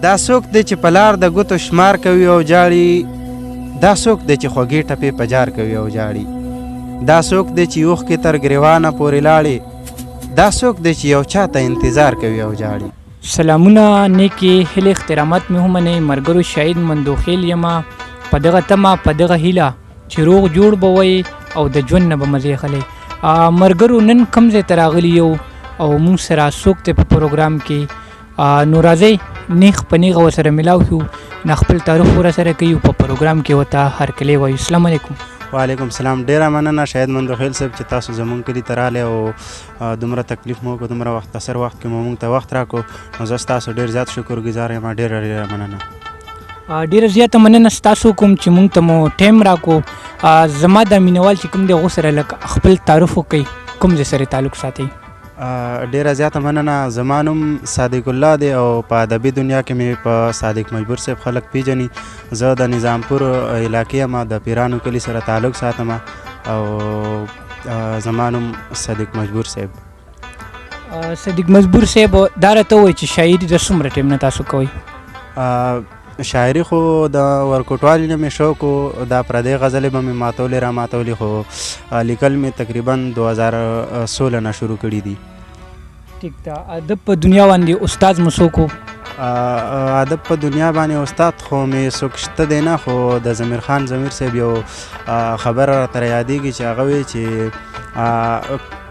دا څوک دی چې په لار د ګوتو شمار کوي او جاړي، دا څوک دی چې خوږې ټپې په جار کوي او جاړي، دا څوک دی چې اوښکې تر ګریوانه پورې لاړې، دا څوک دی چې یو چا ته انتظار کوي او جاړي. سلامونه، نیکې هیلې احترامات مې ومنئ. ملګرو شهید مندوخیل یمه، په دغه تمه په دغه هیله چې روغ جوړ به وئ او د ژوند نه به مزې اخلئ. ملګرو نن کوم ځای ته راغلي یو او موږ سره څوک دی په پروګرام کې، نو راځئ نیغ په نیغه ورسره میلاو شو، نه خپل تعارف ورسره کوي په پروګرام کې ورته هرکلی وایو. السلام علیکم. وعلیکم السلام. ډیره مننه شهید مندوخیل صاحب چې تاسو زمونږ کلي ته راغلی او دومره تکلیف مو وکړو، دومره مختصر وخت کې مو موږ ته وخت راکړو، نو زه ستاسو ډېر زیات شکرګزار یم. ډېره مننه. ډېره زیاته مننه ستاسو کوم چې موږ ته مو ټایم راکړو. زما د مینوال چې کوم دی هغو سره لږ خپل تعارف وکړئ، کوم ځای سره تعلق ساتئ؟ ډیره زیاته مننه. زما نوم صادق الله دی او په ادبي دنیا کې مې په صادق مجبور صاحب خلک پیژني. زه د نظامپور علاقې یم، د پیرانو کلي سره تعلق ساتم او زما نوم صادق مجبور صاحب. صادق مجبور صاحب دا راته ووایي چې شاعري د څومره ټایم نه تاسو کوئ؟ شاعري خو د ورکوټوالي نه مې شوق و، دا پردۍ غزلې به مې ماتولې را ماتولې، خو لیکل مې تقریبا 2016 نه شروع کړي دي. ټیک ده. ادب په دنیا باندې استاد مو څوک و؟ ادب په دنیا باندې استاد خو مې څوک شته دی نه، خو د ضمیر خان ضمیر صاحب یو خبره راته یادېږي چې هغه وایي چې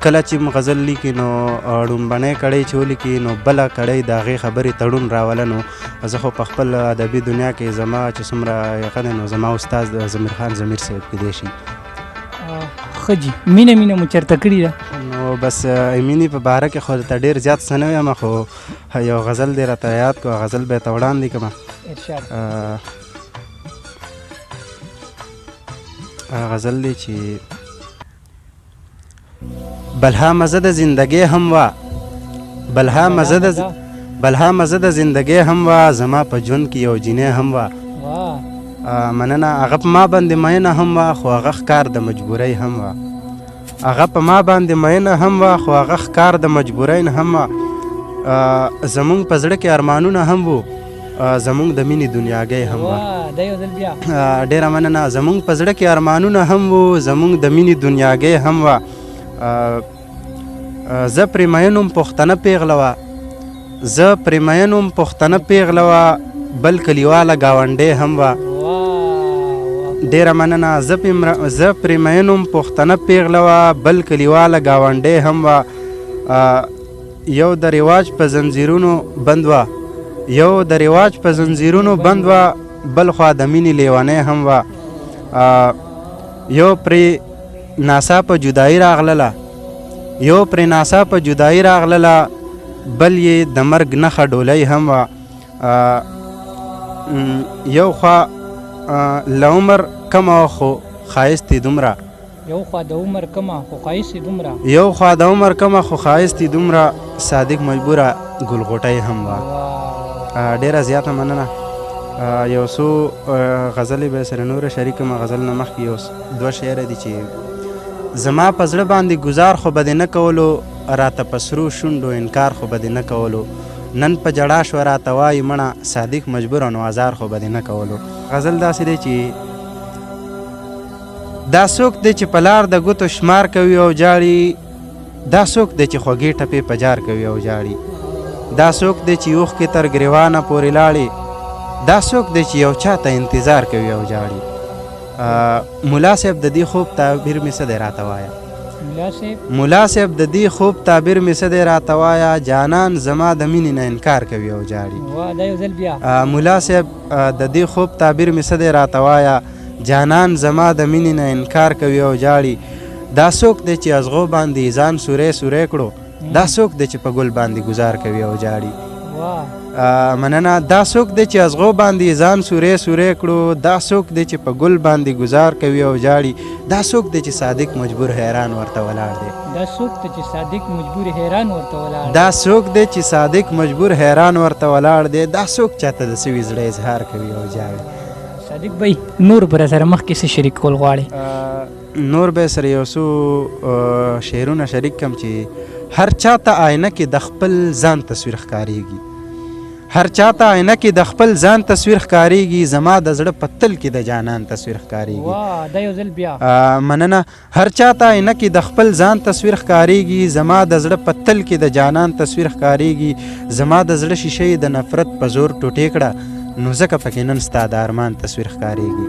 کله چې غزل لیکي نو ړومبنۍ کړۍ چې ولیکي نو بله کړۍ د هغې خبرې تړون راوله. نو زه خو په خپل ادبي دنیا کې زما چې څومره یقین نو زما استاد ضمیر خان ضمیر صاحب کیدی شي. ښه جي، مینه مو چېرته کړې ده؟ نو بس مینې په باره کې خو ته ډېر زیات څه نه ویم، خو یو غزل دې راته یاد کړو، غزل به یې ته وړاندې کړمه. غزل دی چې بلها مزه د زندګۍ هم وه، بلها مزه د زندګۍ هم وه، زما په ژوند کې یو جینۍ هم وه. مننه. هغه په ما باندې مینه هم وه، خو هغه ښکار د مجبورۍ هم وه. هغه په ما باندې مینه هم وه، خو هغه ښکار د مجبورۍ هم وه. زمونږ په زړه کې ارمانونه هم وو، زمونږ د مینې دنیاګۍ هم وه. ډېره مننه. زمونږ په زړه کې ارمانونه هم وو، زمونږ د مینې دنیاګۍ هم وه. زه پرې مینوم پښتنه پیغله وه، زه پرې مینوم پښتنه پیغله وه، بل کلیواله ګاونډۍ هم وه. ډېره مننه. زه پرې مینوم پښتنه پیغله وه، بل کلیواله ګاونډۍ هم وه. یو د رواج په زنځیرونو بند وه، یو د رواج په زنځیرونو بند وه، بل خوا د مینې لیونۍ هم وه. یو پرې ناڅاپه جدایي راغلله، یو پرې ناڅاپه جدایي راغلله، بل یې د مرګ نښه ډولۍ هم وه. یو خوا له عمر کمه خو ښایست دومره، یو خوا د عمر کمه خو ښایست دومره، یو خوا د عمر کمه خو ښایست دومره، صادق مجبوره ګلغوټۍ هم وه. ډېره زیاته مننه. یو څو غزلې به سره نوره شریکه ما. غزل نه مخکې یو 2 شعره دي چې زما په زړه باندې ګزار خو به دې نه کولو، راته په سرو شونډو انکار خو به دې نه کولو، نن په جړا شوه راته وایي مړه، صادق مجبوره نو ازار خو به دې نه کولو. غزل داسې دی چې دا څوک دی چې په لار د ګوتو شمار کوي او جاړي، دا څوک دی چې خوږې ټپې په جار کوي او جاړي، دا څوک دی چې اوښکې تر ګریوانه پورې لاړې، دا څوک دی چې یو چا ته انتظار کوي او جاړي. ملا صاحب د دې خوب تعبیر مې څه دی راته وایه؟ ملا صاحب د دې خوب تعبیر مې څه دی راته وایه؟ جانان زما د مینې نه انکار کوي او جاړي. ملا صاحب د دې خوب تعبیر مې څه دی راته وایه؟ جانان زما د مینې نه انکار کوي او جاړي. دا څوک دی چې ازغو باندې ځان سوری سوری کړو، دا څوک دی چې په ګل باندې ګزار کوي او جاړي. مننه. دا څوک دی چې ازغو باندې ځان سوری سوری کړو، دا څوک دی چې په ګل باندې ګزار کوي او جاړي، دا څوک دی چې صادق مجبور حیران ورته ولاړ دی، دا څوک دی چې صادق مجبور حیران ورته ولاړ دی، دا څوک دی چې صادق مجبور حیران ورته ولاړ دی، دا څوک چاته د سوي زړه اظهار کوي او جاړي. صادق بھائی نور به سره مخکې څه شریک کول غواړي؟ نور به سره یو څو شعرونه شریک کم چې هر چاته آینه کې د خپل ځان تصویر ښکاریږي، هر چاته آینه کې د خپل ځان تصویر ښکاریږي زما د زړه په تل کې د جانان تصویر ښکاریږي. واه دا یو ځل بیا مننه. هر چاته آینه کې د خپل ځان تصویر ښکاریږي زما د زړه په تل کې د جانان تصویر ښکاریږي. زما د زړه شیشې د نفرت په زور ټوټې کړه نو ځکه پکې نن ستا د ارمان تصویر ښکاریږي.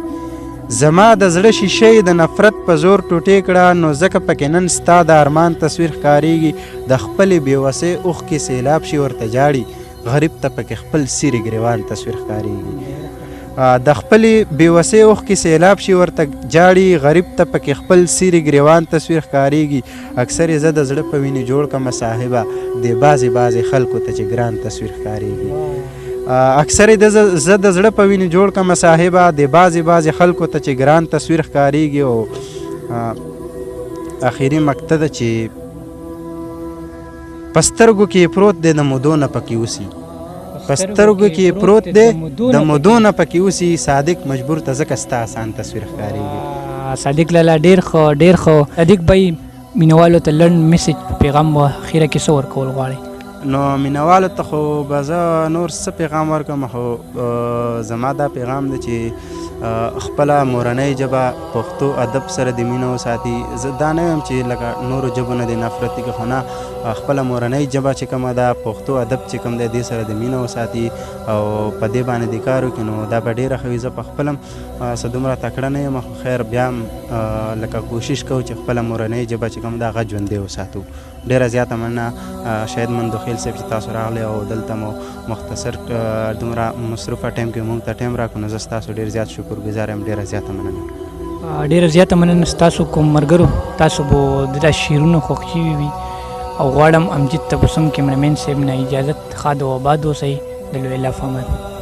زما د زړه شیشې د نفرت په زور ټوټې کړه نو ځکه پکې نن ستا د ارمان تصویر ښکاریږي. د خپلې بېوسۍ اوښکې سیلاب شي ورته جاړي غریب ته پکې خپل سیرې ګریوان تصویر ښکاریږي. د خپلې بېوسۍ اوښکې سیلاب شي ورته جاړي غریب ته پکې خپل سیرې ګریوان تصویر ښکاریږي. اکثر یې زه د زړه په وینې جوړ کړمه صاحبه د بعضې خلکو ته چې ګران تصویر ښکاریږي. اکثر یې زه د زړه په وینې جوړ کړمه صاحبه د بعضې خلکو ته چې ګران تصویر ښکاریږي. او اخري مقطع ده چې په سترګو کې پروت دی د مودو نه پکې اوسي. په سترګو کې پروت دی د مودو نه پکې اوسي. صادق مجبور ته ځکه ستا آسان تصویر ښکاریږي. صادق لالا ډېر ښه. صادق بھائی مینوالو ته لنډ میسج په پیغام اخیره کې څه ورکول غواړئ؟ نو مینوالو ته خو به زه نور څه پیغام ورکړم، خو زما دا پیغام دی چې خپله مورنۍ ژبه پښتو ادب سره د مینه وساتي. زه دا نه وایم چې لکه نورو ژبو نه د نفرت کې، خو نه خپله مورنۍ ژبه چې کومه ده پښتو ادب چې کوم دی دې سره د مینه وساتي او په دې باندې د کار وکړي نو دا به ډېره ښه وي. زه په خپله څه دومره تکړه نه یم، خو خیر بیا هم لکه کوشش کوو چې خپله مورنۍ ژبه چې کوم ده هغه ژوندۍ وساتو. ډېره زیاته مننه شهید مندوخیل صاحب چې تاسو راغلی او دلته مو مختصر دومره مصروفه ټایم کې موږ ته ټایم راکړو نو زه ستاسو ډېر زیات شکرګزار یم. ډېره زیاته مننه. ډېره زیاته مننه ستاسو کوم ملګرو. تاسو به د دا شعرونو خوښ شوي وي او غواړم امجد تبسم کیمرمین صاحب نه اجازت ښاد او آباد اوسئ. د لوی الله په امان.